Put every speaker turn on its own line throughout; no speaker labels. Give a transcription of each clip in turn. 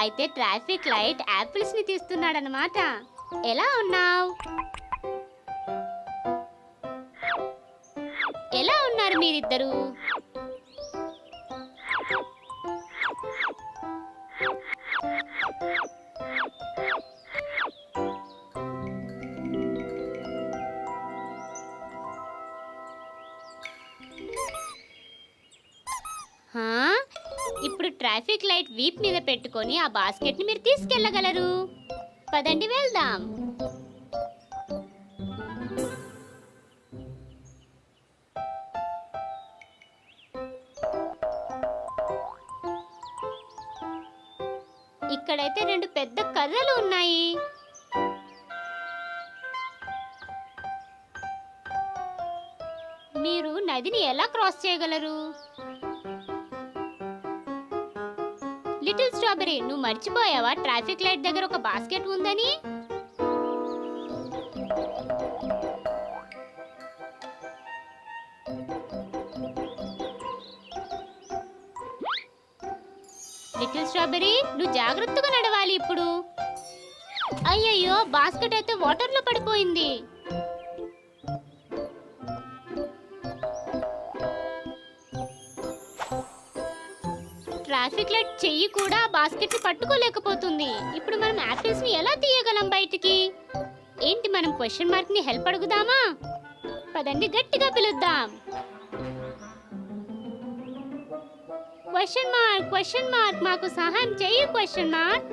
అయితే traffic light apples ని తీస్తున్నాడనమాట. ఎలా ఉన్నావు? ఎలా ఉన్నారు మీరిద్దరు? ఇప్పుడు ట్రాఫిక్ లైట్ వీప్ మీద పెట్టుకొని ఆ బాస్కెట్ ని మీరు తీసుకెళ్ళగలరు. పదండి వెళ్దాం. ఇక్కడైతే 2 పెద్ద కర్రలు ఉన్నాయి. మీరు నదిని ఎలా క్రాస్ చేయగలరు? లిటిల్ స్ట్రాబెరీ, నువ్వు మర్చిపోయావా ట్రాఫిక్ లైట్ దగ్గర ఒక బాస్కెట్ ఉందని? లిటిల్ స్ట్రాబెరీ, నువ్వు జాగ్రత్తగా నడవాలి ఇప్పుడు. అయ్యయ్యో, బాస్కెట్ అయితే వాటర్లో పడిపోయింది. ట్రాఫిక్ లైట్ చెయ్యి కూడా బాస్కెట్ ని పట్టుకోలేకపోతుంది. ఇప్పుడు మనం యాపిల్స్ ని ఎలా తీయగలం బయటికి? ఏంటి, మనం క్వశ్చన్ మార్క్ ని హెల్ప్ అడుగుదామా? పదండి గట్టిగా పిలుద్దాం. క్వశ్చన్ మార్క్ మాకు సహాయం చెయ్యి క్వశ్చన్ మార్క్.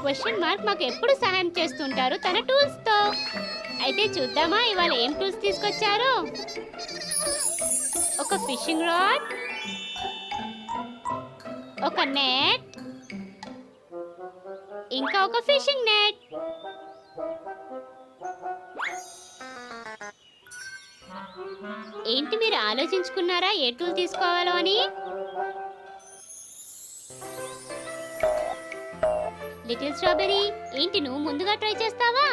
క్వశ్చన్ మార్క్ మాకు ఎప్పుడు సహాయం చేస్తుంటారు తన టూల్స్ తో. అయితే చూద్దామా ఇవాళ ఏం టూల్స్ తీసుకొచ్చారో. ఒక ఫిషింగ్ రాడ్, ఒక నెట్, ఇంకా ఒక ఫిషింగ్ నెట్. ఏంటి, మీరు ఆలోచించుకున్నారా ఏ టూల్ తీసుకోవాలో అని? లిటిల్ స్ట్రాబెరీ, ఏంటి నువ్వు ముందుగా ట్రై చేస్తావా?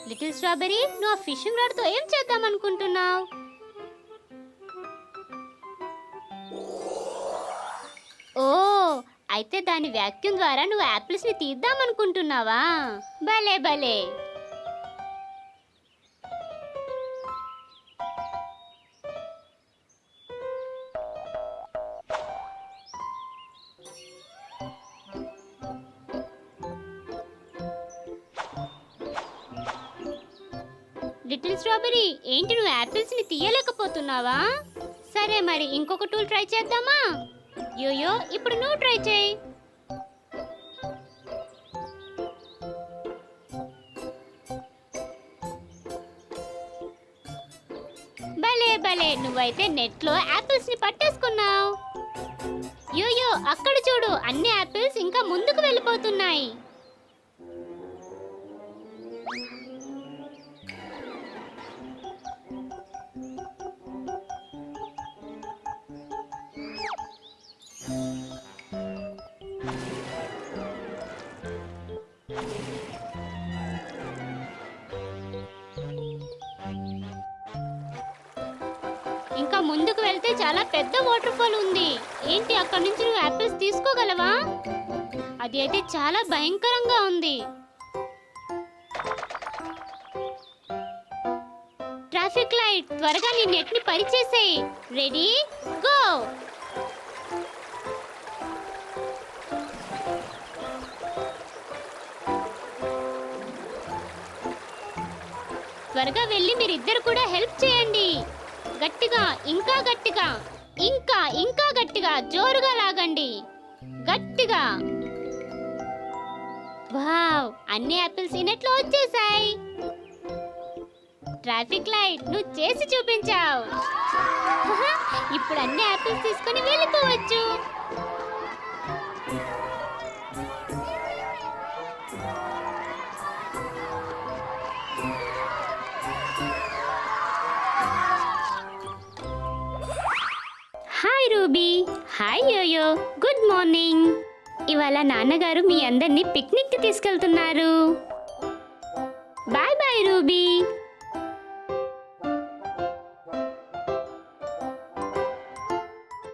లిటిల్ స్ట్రాబెరీ, నువ్వు ఆ ఫిషింగ్ రాడ్ తో ఏం చేద్దాం అనుకుంటున్నావు? ఓ, అయితే దాని వ్యాక్యూమ్ ద్వారా నువ్వు యాపిల్స్ ని తీద్దాం అనుకుంటున్నావా? భలే భలే. లిటిల్ స్ట్రాబెరీ, ఏంటి నువ్వు యాపిల్స్ ని తీయలేకపోతున్నావా? సరే మరి ఇంకొక టూల్ ట్రై చేద్దామా? యోయో, ఇప్పుడు నువ్వు ట్రై చేయి. భలే భలే, నువ్వైతే నెట్ లో యాపిల్స్ ని పట్టేసుకున్నావు. యోయో, అక్కడ చూడు, అన్ని యాపిల్స్ ఇంకా ముందుకు వెళ్ళిపోతున్నాయి. ఇంకా ముందుకు వెళ్తే చాలా పెద్ద వాటర్ ఫాల్ ఉంది. ఏంటి, అక్కడ నుంచి నువ్వు యాపిల్స్ తీసుకోగలవా? అది అయితే చాలా భయంకరంగా ఉంది. ట్రాఫిక్ లైట్, త్వరగా నీ నెట్ ని పరిచేసేయ్. Ready, go. త్వరగా వెళ్ళి మీరిద్దరు కూడా హెల్ప్ చేయండి. గట్టిగా, ఇంకా గట్టిగా, ఇంకా గట్టిగా, జోరుగా లాగండి. గట్టిగా. వావ్, అన్ని యాపిల్స్ ఈ నెట్లో వచ్చేసాయి. ట్రాఫిక్ లైట్, నువ్వు చేసి చూపించావు. ఇప్పుడు అన్ని యాపిల్స్ తీసుకొని వెళ్ళిపోవచ్చు. Hi Ruby. Hi Yoyo. Good morning. ఇవాళ నాన్నగారు మీ అందరినీ పిక్నిక్ కి తీసుకెళ్తున్నారు. Bye bye ruby.